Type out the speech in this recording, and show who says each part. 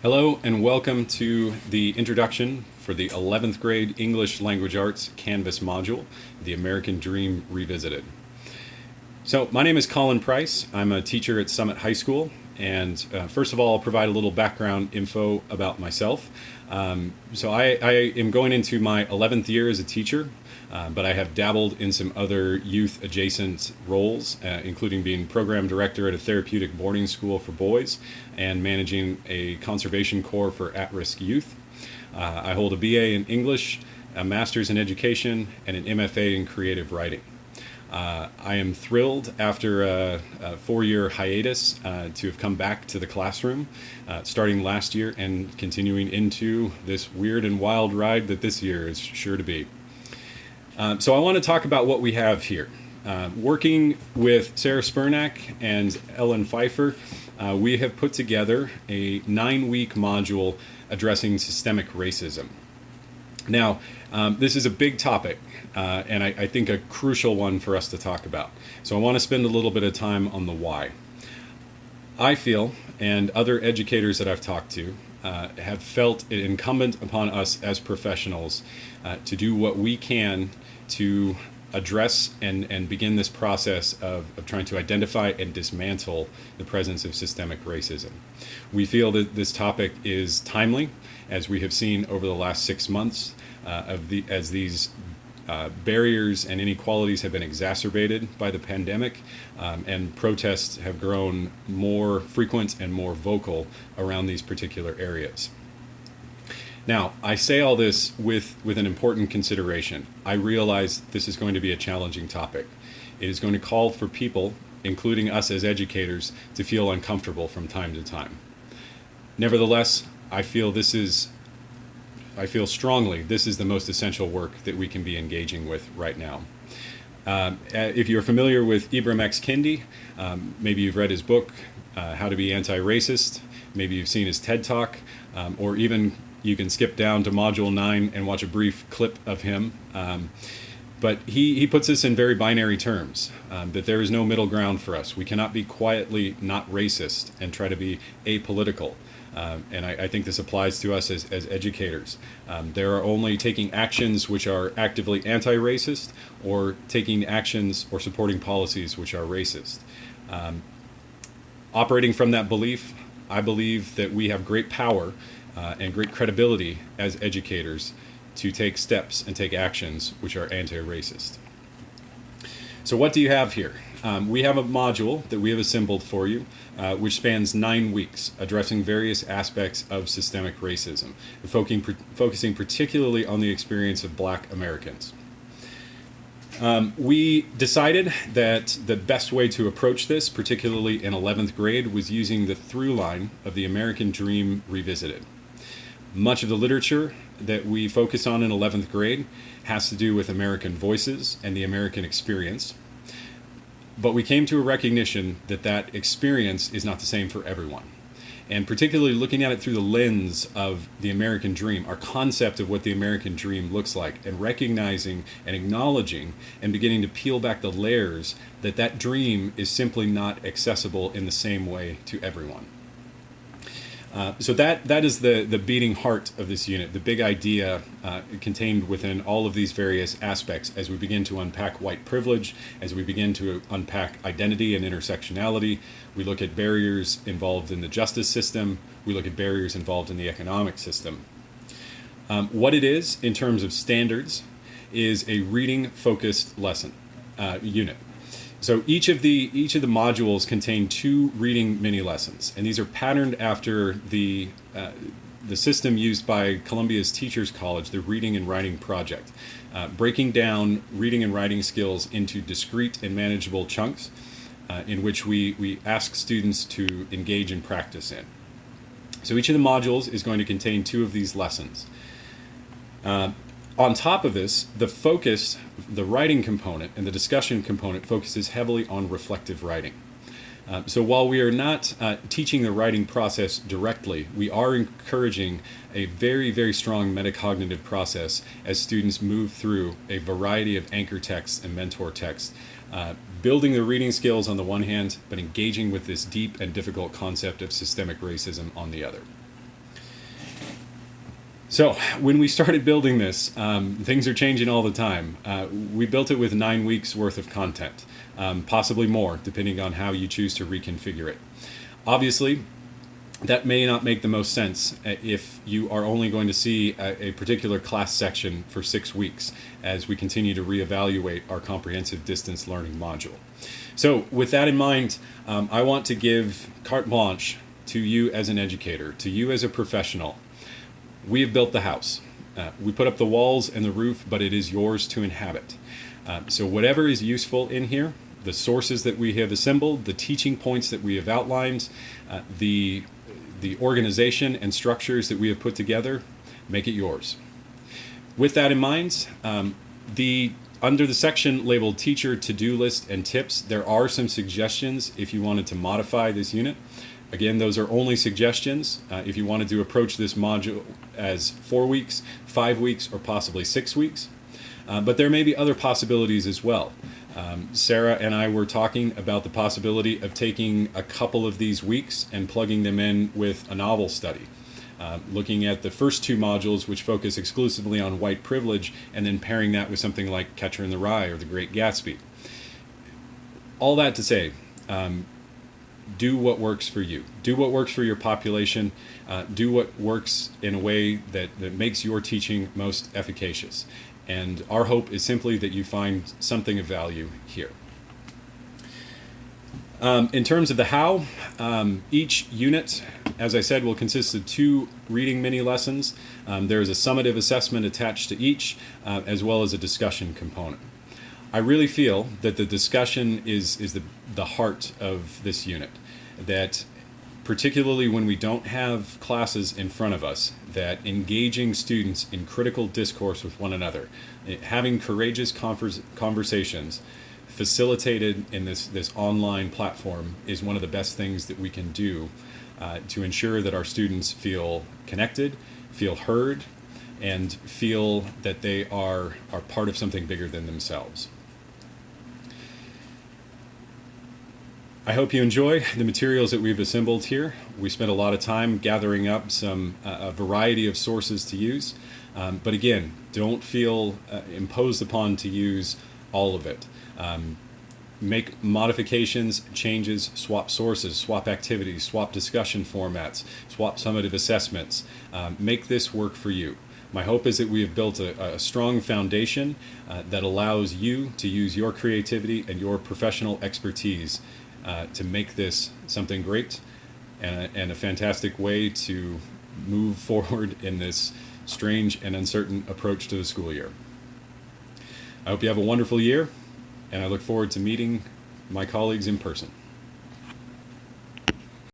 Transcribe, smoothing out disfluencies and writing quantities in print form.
Speaker 1: Hello and welcome to the introduction for the 11th grade English Language Arts Canvas module, The American Dream Revisited. So my name is Colin Price. I'm a teacher at Summit High School, and first of all, I'll provide a little background info about myself. So I am going into my 11th year as a teacher, but I have dabbled in some other youth adjacent roles, including being program director at a therapeutic boarding school for boys and managing a conservation corps for at-risk youth. I hold a BA in English, a master's in education, and an MFA in creative writing. I am thrilled after a 4-year hiatus to have come back to the classroom, starting last year and continuing into this weird and wild ride that this year is sure to be. So I want to talk about what we have here. Working with Sarah Spurnack and Ellen Pfeiffer, we have put together a 9-week module addressing systemic racism. Now, this is a big topic, and I think a crucial one for us to talk about. So I want to spend a little bit of time on the why. I feel, and other educators that I've talked to, have felt it incumbent upon us as professionals to do what we can to address and begin this process of trying to identify and dismantle the presence of systemic racism. We feel that this topic is timely, as we have seen over the last 6 months, as these barriers and inequalities have been exacerbated by the pandemic, and protests have grown more frequent and more vocal around these particular areas. Now, I say all this with an important consideration. I realize this is going to be a challenging topic. It is going to call for people, including us as educators, to feel uncomfortable from time to time. Nevertheless, I feel strongly this is the most essential work that we can be engaging with right now. If you're familiar with Ibram X. Kendi, maybe you've read his book, How to Be Anti-Racist, maybe you've seen his TED Talk, or even you can skip down to Module 9 and watch a brief clip of him. But he puts this in very binary terms, that there is no middle ground for us. We cannot be quietly not racist and try to be apolitical. And I think this applies to us as educators. There are only taking actions which are actively anti-racist, or taking actions or supporting policies which are racist. Operating from that belief, I believe that we have great power and great credibility as educators to take steps and take actions which are anti-racist. So what do you have here? We have a module that we have assembled for you, which spans 9 weeks, addressing various aspects of systemic racism, focusing particularly on the experience of Black Americans. We decided that the best way to approach this, particularly in 11th grade, was using the through line of the American Dream Revisited. Much of the literature that we focus on in 11th grade has to do with American voices and the American experience. But we came to a recognition that that experience is not the same for everyone. And particularly looking at it through the lens of the American dream, our concept of what the American dream looks like, and recognizing and acknowledging and beginning to peel back the layers that that dream is simply not accessible in the same way to everyone. So that is the beating heart of this unit, the big idea contained within all of these various aspects as we begin to unpack white privilege, as we begin to unpack identity and intersectionality. We look at barriers involved in the justice system. We look at barriers involved in the economic system. What it is in terms of standards is a reading-focused lesson unit. So each of the modules contain 2 reading mini lessons, and these are patterned after the system used by Columbia's Teachers College, the Reading and Writing Project, breaking down reading and writing skills into discrete and manageable chunks in which we ask students to engage and practice in. So each of the modules is going to contain 2 of these lessons. On top of this, the writing component and the discussion component focuses heavily on reflective writing. So while we are not teaching the writing process directly, we are encouraging a very, very strong metacognitive process as students move through a variety of anchor texts and mentor texts, building the reading skills on the one hand, but engaging with this deep and difficult concept of systemic racism on the other. So when we started building this, things are changing all the time. We built it with 9 weeks worth of content, possibly more, depending on how you choose to reconfigure it. Obviously, that may not make the most sense if you are only going to see a particular class section for 6 weeks as we continue to reevaluate our comprehensive distance learning module. So with that in mind, I want to give carte blanche to you as an educator, to you as a professional. We have built the house. We put up the walls and the roof, but it is yours to inhabit. So whatever is useful in here, the sources that we have assembled, the teaching points that we have outlined, the organization and structures that we have put together, make it yours. With that in mind, under the section labeled Teacher To-Do List and Tips, there are some suggestions if you wanted to modify this unit. Again, those are only suggestions. If you wanted to approach this module as 4 weeks, 5 weeks, or possibly 6 weeks. But there may be other possibilities as well. Sarah and I were talking about the possibility of taking a couple of these weeks and plugging them in with a novel study. Looking at the first 2 modules, which focus exclusively on white privilege, and then pairing that with something like Catcher in the Rye or The Great Gatsby. All that to say, do what works for you. Do what works for your population. Do what works in a way that makes your teaching most efficacious. And our hope is simply that you find something of value here. In terms of the how, each unit, as I said, will consist of 2 reading mini lessons. There is a summative assessment attached to each, as well as a discussion component. I really feel that the discussion is the heart of this unit, that particularly when we don't have classes in front of us, that engaging students in critical discourse with one another, having courageous conversations facilitated in this online platform is one of the best things that we can do to ensure that our students feel connected, feel heard, and feel that they are part of something bigger than themselves. I hope you enjoy the materials that we've assembled here. We spent a lot of time gathering up a variety of sources to use. But again, don't feel imposed upon to use all of it. Make modifications, changes, swap sources, swap activities, swap discussion formats, swap summative assessments. Make this work for you. My hope is that we have built a strong foundation that allows you to use your creativity and your professional expertise to make this something great and a fantastic way to move forward in this strange and uncertain approach to the school year. I hope you have a wonderful year, and I look forward to meeting my colleagues in person.